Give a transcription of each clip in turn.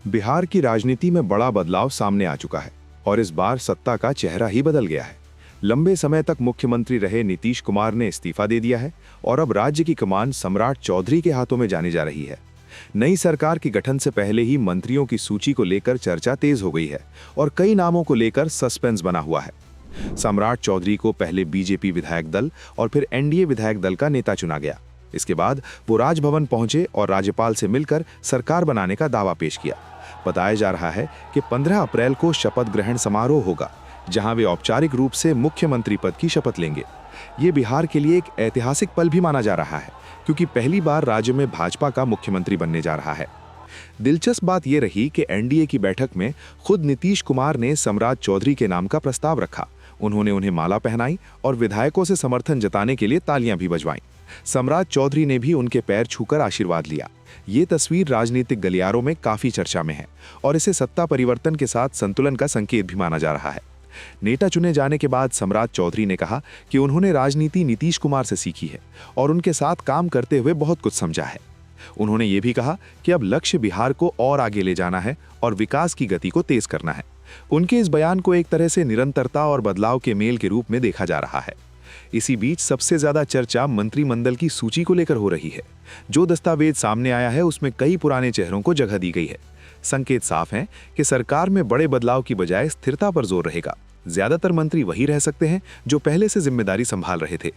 बिहार की राजनीति में बड़ा बदलाव सामने आ चुका है और इस बार सत्ता का चेहरा ही बदल गया है। लंबे समय तक मुख्यमंत्री रहे नीतीश कुमार ने इस्तीफा दे दिया है और अब राज्य की कमान सम्राट चौधरी के हाथों में जाने जा रही है। नई सरकार के गठन से पहले ही मंत्रियों की सूची को लेकर चर्चा तेज हो गई है और कई नामों को लेकर सस्पेंस बना हुआ है। सम्राट चौधरी को पहले बीजेपी विधायक दल और फिर एनडीए विधायक दल का नेता चुना गया। इसके बाद वो राजभवन पहुंचे और राज्यपाल से मिलकर सरकार बनाने का दावा पेश किया। बताया जा रहा है कि 15 अप्रैल को शपथ ग्रहण समारोह होगा, जहां वे औपचारिक रूप से मुख्यमंत्री पद की शपथ लेंगे। ये बिहार के लिए एक ऐतिहासिक पल भी माना जा रहा है, क्योंकि पहली बार राज्य में भाजपा का मुख्यमंत्री बनने जा रहा है। दिलचस्प बात यह रही कि एनडीए की बैठक में खुद नीतीश कुमार ने सम्राट चौधरी के नाम का प्रस्ताव रखा। उन्होंने उन्हें माला पहनाई और विधायकों से समर्थन जताने के लिए तालियां भी बजवाईं। सम्राट चौधरी ने भी उनके पैर छूकर आशीर्वाद लिया। ये तस्वीर राजनीतिक गलियारों में काफी चर्चा में है और इसे सत्ता परिवर्तन के साथ संतुलन का संकेत भी माना जा रहा है। नेता चुने जाने के बाद सम्राट चौधरी ने कहा कि उन्होंने राजनीति नीतीश कुमार से सीखी है और उनके साथ काम करते हुए बहुत कुछ समझा है। उन्होंने ये भी कहा कि अब लक्ष्य बिहार को और आगे ले जाना है और विकास की गति को तेज करना है। उनके इस बयान को एक तरह से निरंतरता और बदलाव के मेल के रूप में देखा जा रहा है। इसी बीच सबसे ज्यादा चर्चा मंत्रिमंडल की सूची को लेकर हो रही है। जो दस्तावेज सामने आया है उसमें कई पुराने चेहरों को जगह दी गई है। संकेत साफ हैं कि सरकार में बड़े बदलाव की बजाय स्थिरता पर जोर रहेगा। ज्यादातर मंत्री वही रह सकते हैं जो पहले से जिम्मेदारी संभाल रहे थे।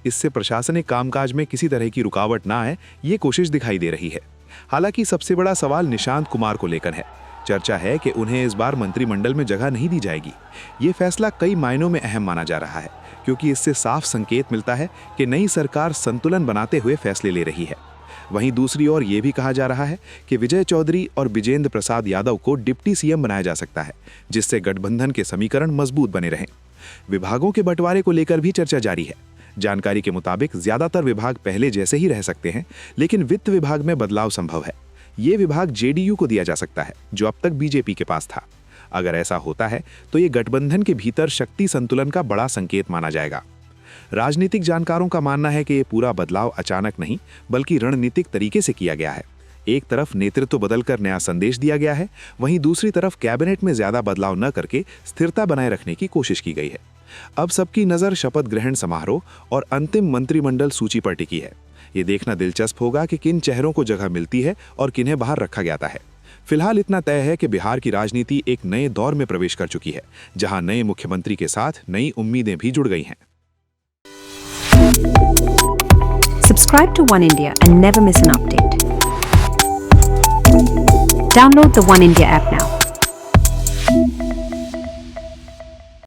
इससे प्रशासनिक कामकाज में किसी तरह की रुकावट ना आए, ये कोशिश दिखाई दे रही है। हालांकि सबसे बड़ा सवाल निशांत कुमार को लेकर है। चर्चा है कि उन्हें इस बार मंत्रिमंडल में जगह नहीं दी जाएगी। ये फैसला कई मायनों में अहम माना जा रहा है, क्योंकि इससे साफ संकेत मिलता है कि नई सरकार संतुलन बनाते हुए फैसले ले रही है। वहीं दूसरी ओर ये भी कहा जा रहा है कि विजय चौधरी और विजेंद्र प्रसाद यादव को डिप्टी सीएम बनाया जा सकता है, जिससे गठबंधन के समीकरण मजबूत बने रहें। विभागों के बंटवारे को लेकर भी चर्चा जारी है। जानकारी के मुताबिक ज्यादातर विभाग पहले जैसे ही रह सकते हैं, लेकिन वित्त विभाग में बदलाव संभव है। ये विभाग जेडीयू को दिया जा सकता है, जो अब तक बीजेपी के पास था। अगर ऐसा होता है तो ये गठबंधन के भीतर शक्ति संतुलन का बड़ा संकेत माना जाएगा। राजनीतिक जानकारों का मानना है कि ये पूरा बदलाव अचानक नहीं, बल्कि रणनीतिक तरीके से किया गया है। एक तरफ नेतृत्व बदलकर नया संदेश दिया गया है, वहीं दूसरी तरफ कैबिनेट में ज्यादा बदलाव न करके स्थिरता बनाए रखने की कोशिश की गई है। अब सबकी नजर शपथ ग्रहण समारोह और अंतिम मंत्रिमंडल सूची पर टिकी है। ये देखना दिलचस्प होगा कि किन चेहरों को जगह मिलती है और किन्हें बाहर रखा जाता है। फिलहाल इतना तय है कि बिहार की राजनीति एक नए दौर में प्रवेश कर चुकी है, जहां नए मुख्यमंत्री के साथ नई उम्मीदें भी जुड़ गई हैं। Subscribe to One India and never miss an update. Download the One India app now.